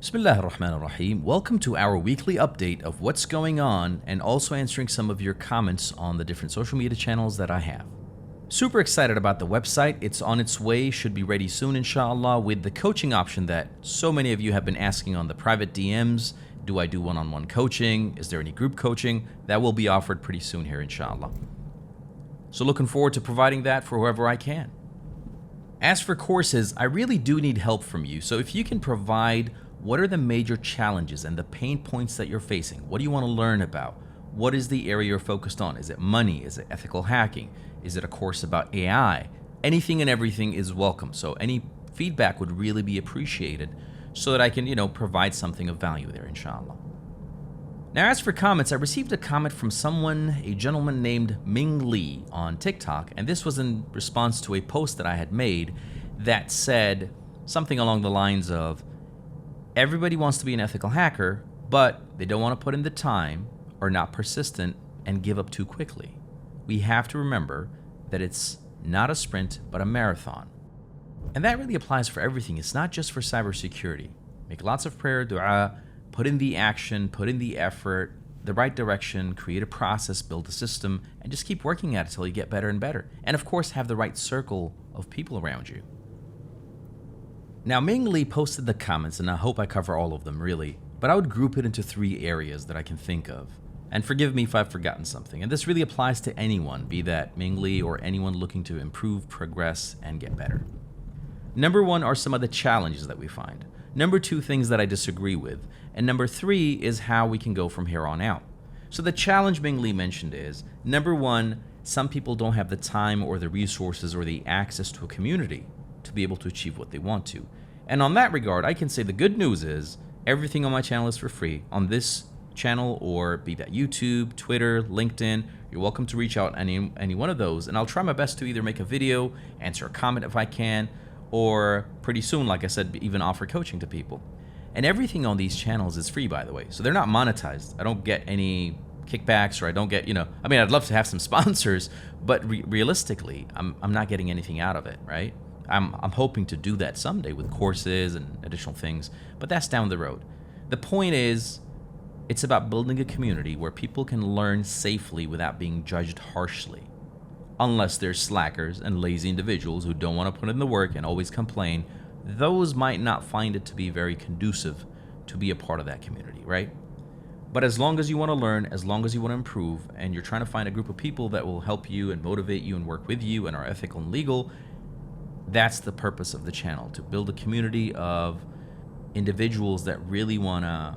Bismillah ar-Rahman ar-Rahim. Welcome to our weekly update of what's going on and also answering some of your comments on the different social media channels that I have. Super excited about the website. It's on its way, should be ready soon inshallah, with the coaching option that so many of you have been asking on the private DMs. Do I do one-on-one coaching? Is there any group coaching? That will be offered pretty soon here inshallah. So looking forward to providing that for whoever I can. As for courses, I really do need help from you. So if you can provide what are the major challenges and the pain points that you're facing? What do you want to learn about? What is the area you're focused on? Is it money? Is it ethical hacking? Is it a course about AI? Anything and everything is welcome. So any feedback would really be appreciated so that I can, provide something of value there, inshallah. Now, as for comments, I received a comment from a gentleman named Ming Lee on TikTok, and this was in response to a post that I had made that said something along the lines of, everybody wants to be an ethical hacker, but they don't want to put in the time, are not persistent, and give up too quickly. We have to remember that it's not a sprint, but a marathon. And that really applies for everything. It's not just for cybersecurity. Make lots of prayer, dua, put in the action, put in the effort, the right direction, create a process, build a system, and just keep working at it until you get better and better. And of course, have the right circle of people around you. Now, Ming Lee posted the comments, and I hope I cover all of them, really, but I would group it into 3 areas that I can think of. And forgive me if I've forgotten something. And this really applies to anyone, be that Ming Lee or anyone looking to improve, progress, and get better. Number 1 are some of the challenges that we find. Number 2, things that I disagree with. And number 3 is how we can go from here on out. So the challenge Ming Lee mentioned is, number 1, some people don't have the time or the resources or the access to a community to be able to achieve what they want to. And on that regard, I can say the good news is everything on my channel is for free. On this channel, or be that YouTube, Twitter, LinkedIn, you're welcome to reach out any one of those, and I'll try my best to either make a video, answer a comment if I can, or pretty soon, like I said, even offer coaching to people. And everything on these channels is free, by the way, so they're not monetized. I don't get any kickbacks, or I don't get, I'd love to have some sponsors, but realistically, I'm not getting anything out of it, right? I'm hoping to do that someday with courses and additional things, but that's down the road. The point is, it's about building a community where people can learn safely without being judged harshly. Unless they're slackers and lazy individuals who don't want to put in the work and always complain, those might not find it to be very conducive to be a part of that community, right? But as long as you want to learn, as long as you want to improve, and you're trying to find a group of people that will help you and motivate you and work with you and are ethical and legal, that's the purpose of the channel, to build a community of individuals that really want to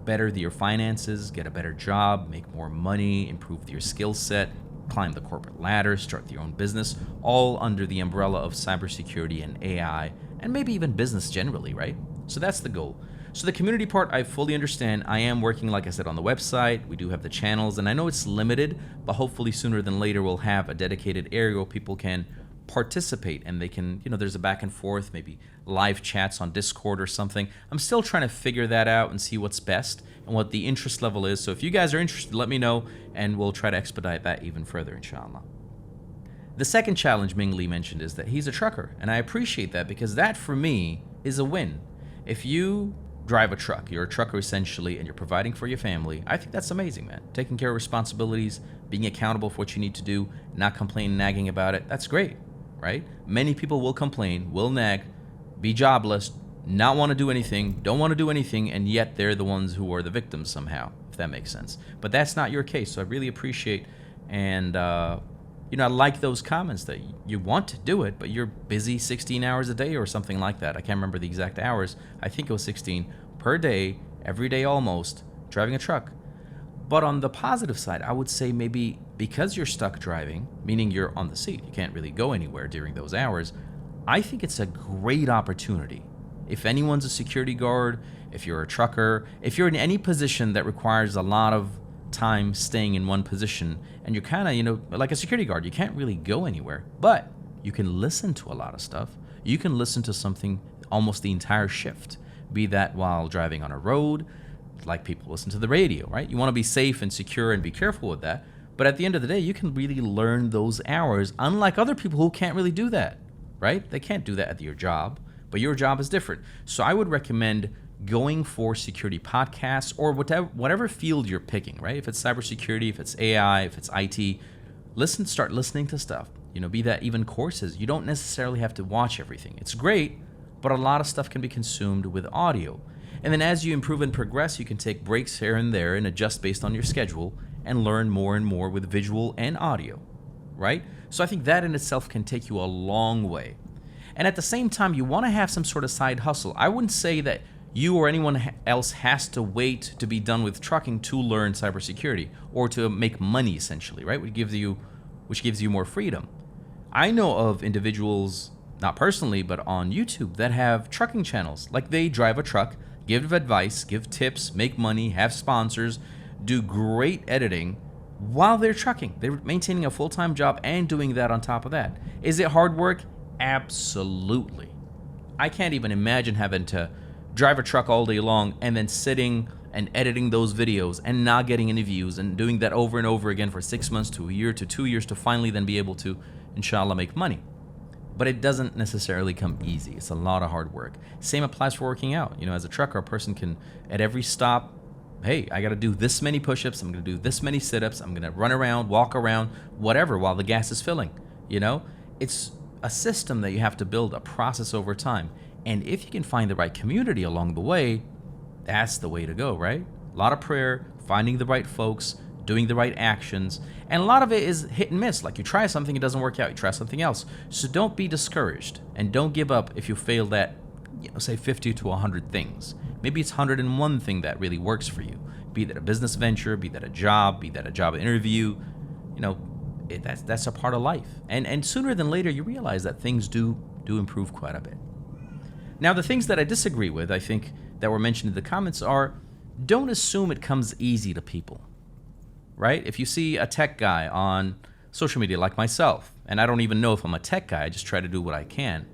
better your finances, get a better job, make more money, improve your skill set, climb the corporate ladder, start your own business, all under the umbrella of cybersecurity and AI, and maybe even business generally, right? So that's the goal. So the community part, I fully understand. I am working, like I said, on the website. We do have the channels, and I know it's limited, but hopefully sooner than later we'll have a dedicated area where people can participate, and they can, there's a back and forth, maybe live chats on Discord or something. I'm still trying to figure that out and see what's best and what the interest level is. So if you guys are interested, let me know, and we'll try to expedite that even further, inshallah. The second challenge Ming Lee mentioned is that he's a trucker, and I appreciate that, because that for me is a win. If you drive a truck, you're a trucker essentially, and you're providing for your family, I think that's amazing, man. Taking care of responsibilities, being accountable for what you need to do, not complaining, nagging about it, that's great. Right? Many people will complain, will nag, be jobless, not want to do anything, don't want to do anything, and yet they're the ones who are the victims somehow, if that makes sense. But that's not your case, so I really appreciate, and I like those comments that you want to do it, but you're busy 16 hours a day or something like that. I can't remember the exact hours. I think it was 16 per day, every day almost, driving a truck. But on the positive side, I would say maybe because you're stuck driving, meaning you're on the seat, you can't really go anywhere during those hours, I think it's a great opportunity. If anyone's a security guard, if you're a trucker, if you're in any position that requires a lot of time staying in one position, and you're kind of, like a security guard, you can't really go anywhere, but you can listen to a lot of stuff. You can listen to something almost the entire shift, be that while driving on a road, like people listen to the radio, right? You want to be safe and secure and be careful with that. But at the end of the day, you can really learn those hours, unlike other people who can't really do that, right? They can't do that at your job, but your job is different. So I would recommend going for security podcasts or whatever field you're picking, right? If it's cybersecurity, if it's AI, if it's IT, start listening to stuff. Be that even courses. You don't necessarily have to watch everything. It's great, but a lot of stuff can be consumed with audio. And then as you improve and progress, you can take breaks here and there and adjust based on your schedule and learn more and more with visual and audio, right? So I think that in itself can take you a long way. And at the same time, you want to have some sort of side hustle. I wouldn't say that you or anyone else has to wait to be done with trucking to learn cybersecurity or to make money, essentially, right? Which gives you more freedom. I know of individuals, not personally, but on YouTube that have trucking channels. Like they drive a truck, give advice, give tips, make money, have sponsors, do great editing while they're trucking. They're maintaining a full-time job and doing that on top of that. Is it hard work? Absolutely. I can't even imagine having to drive a truck all day long and then sitting and editing those videos and not getting any views and doing that over and over again for 6 months to a year to 2 years to finally then be able to, inshallah, make money. But it doesn't necessarily come easy. It's a lot of hard work. Same applies for working out. As a trucker, a person can, at every stop, hey, I got to do this many push-ups, I'm going to do this many sit-ups, I'm going to run around, walk around, whatever, while the gas is filling. It's a system that you have to build, a process over time. And if you can find the right community along the way, that's the way to go, right? A lot of prayer, finding the right folks, doing the right actions. And a lot of it is hit and miss. Like you try something, it doesn't work out, you try something else. So don't be discouraged and don't give up if you failed at, say 50 to 100 things. Maybe it's 101 thing that really works for you. Be that a business venture, be that a job, be that a job interview. That's a part of life. And sooner than later, you realize that things do improve quite a bit. Now, the things that I disagree with, I think, that were mentioned in the comments are, don't assume it comes easy to people, right? If you see a tech guy on social media like myself, and I don't even know if I'm a tech guy, I just try to do what I can.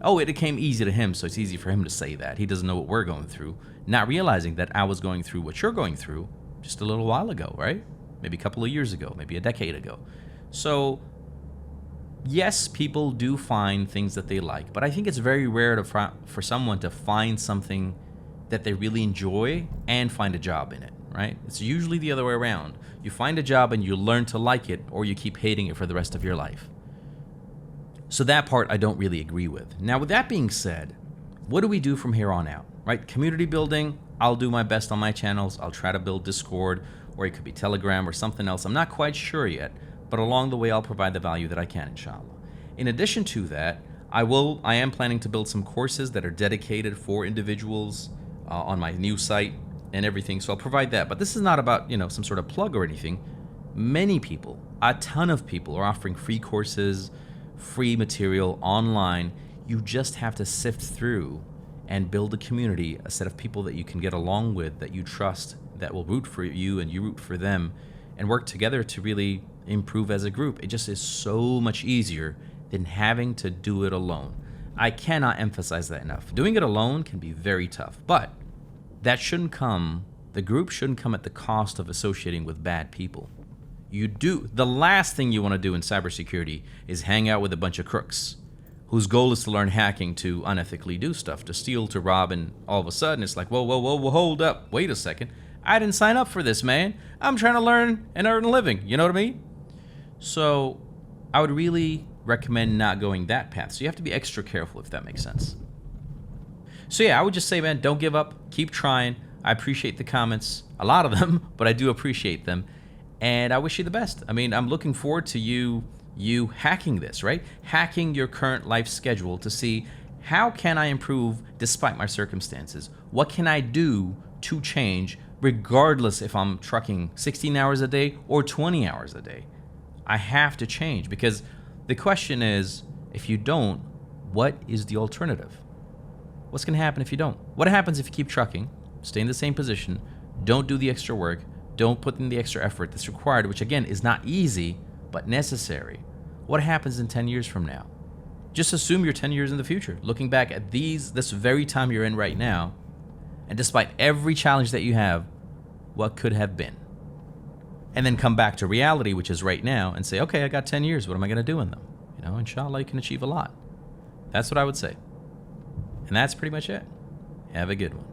Oh, it came easy to him, so it's easy for him to say that. He doesn't know what we're going through, not realizing that I was going through what you're going through just a little while ago, right? Maybe a couple of years ago, maybe a decade ago. So yes, people do find things that they like, but I think it's very rare for someone to find something that they really enjoy and find a job in it, right? It's usually the other way around. You find a job and you learn to like it, or you keep hating it for the rest of your life. So that part I don't really agree with. Now, with that being said, what do we do from here on out, right? Community building, I'll do my best on my channels. Will try to build Discord, or it could be Telegram or something else. I'm not quite sure yet, but along the way, I'll provide the value that I can, inshallah. In addition to that, I am planning to build some courses that are dedicated for individuals on my new site and everything. So I'll provide that. But this is not about, some sort of plug or anything. Many people, a ton of people, are offering free courses, free material online. You just have to sift through and build a community, a set of people that you can get along with, that you trust, that will root for you and you root for them, and work together to really improve as a group. It just is so much easier than having to do it alone. I cannot emphasize that enough. Doing it alone can be very tough, but the group shouldn't come at the cost of associating with bad people. The last thing you want to do in cybersecurity is hang out with a bunch of crooks whose goal is to learn hacking to unethically do stuff, to steal, to rob, and all of a sudden it's like, whoa, hold up, wait a second. I didn't sign up for this, man. I'm trying to learn and earn a living, you know what I mean? So I would really recommend not going that path. So you have to be extra careful, if that makes sense. So yeah, I would just say, man, don't give up. Keep trying. I appreciate the comments, a lot of them, but I do appreciate them. And I wish you the best. I mean, I'm looking forward to you hacking this, right? Hacking your current life schedule to see, how can I improve despite my circumstances? What can I do to change, regardless if I'm trucking 16 hours a day or 20 hours a day? I have to change, because the question is, if you don't, what is the alternative? What's going to happen if you don't? What happens if you keep trucking, stay in the same position, don't do the extra work, don't put in the extra effort that's required, which again is not easy, but necessary? What happens in 10 years from now? Just assume you're 10 years in the future, looking back at this very time you're in right now, and despite every challenge that you have, what could have been? And then come back to reality, which is right now, and say, okay, I got 10 years. What am I going to do in them? Inshallah, you can achieve a lot. That's what I would say. And that's pretty much it. Have a good one.